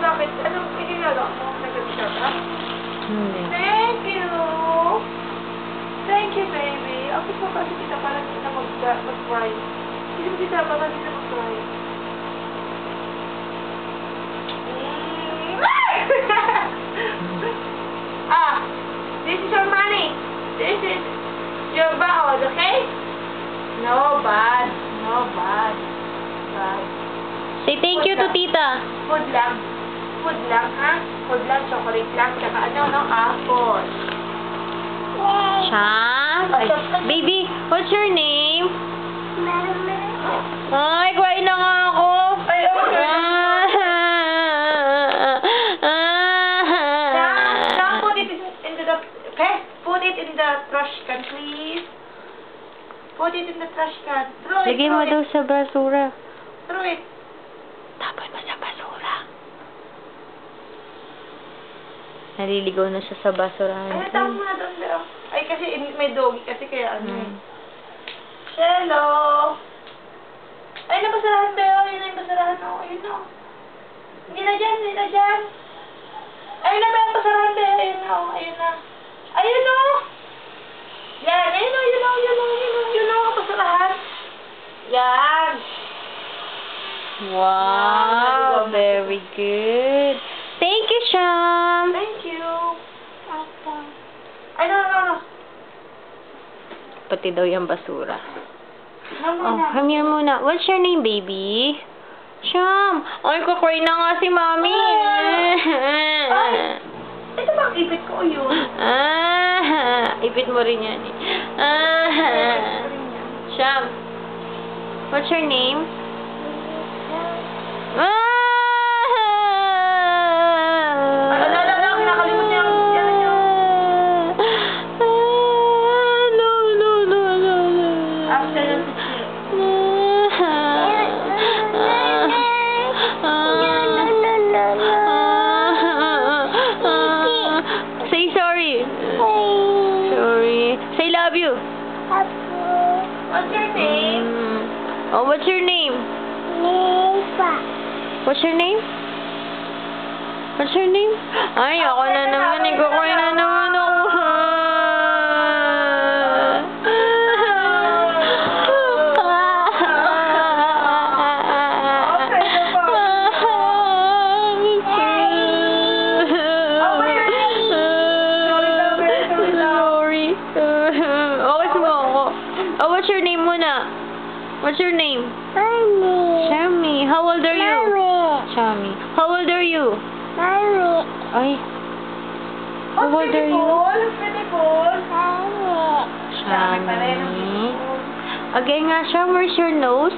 bakit? Anong pinilala mo? Nag-shout out? Hindi. Thank you! Thank you, baby. Ako po kasi kita parang hindi na mag-cry. Hindi mo kita parang hindi na mag-cry. This is your money. This is your baon, okay? No bad. No bad. Bad. Say thank you to tita. Food lang. Food lang, ha? Food lang, chocolate lang, tsaka ano, no? Apple. Siya? Ay, baby, what's your name? Ay, kuhain na nga ako. Ay, okay. Now, put it into the... Okay? Put it in the trash can, please. Put it in the trash can. Throw it, Lagay mo throw daw it. sa basura. Throw it. Tapon mo sa basura. Naliligaw na siya sa basurahan. Ay, tama mo na doon, pero. Ay, kasi may doggy kasi kaya ano eh. Hmm. Hello! Ay, nabasarahan ba yun? Ayun na yung basarahan ako. Ayun na. Hindi na dyan, hindi na dyan. Ayun na ba yung basarahan ba? Ayun na, ayun na. Ayun na! Yan, ayun na, ayun na, ayun na, ayun na, ayun na, basarahan. Yan! Wow, very good. Thank you, Sham. Thank you. Ay, no. Pati daw yung basura. No, Oh, muna. come here muna. What's your name, baby? Sham. Ay, kukuhay na nga si Mami. Ay! Ito bang ipit ko yun? Ipit mo rin yan eh. Sham. What's your name? Kinakalimot niya yung yan niyo. After the Say sorry. Sorry. Say love you. What's your name? Oh, what's your name? What's your name? What's your name? Ay, ako na naman. Ikukuha na naman ako. Okay na po. Sorry. Okay, sumo ako. Oh, what's your name muna? What's your name? Shami. How old are you? Shami. How old are you? Ay. How Oh, old are you? beautiful. Shami. Again nga, Sham, where's your nose?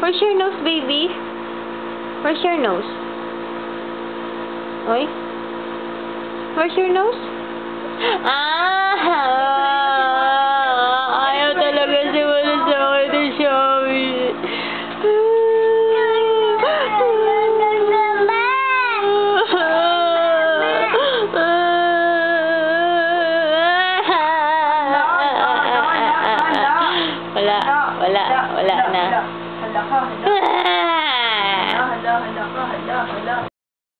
Where's your nose, baby? Where's your nose? Oy? Where's your nose? Ah!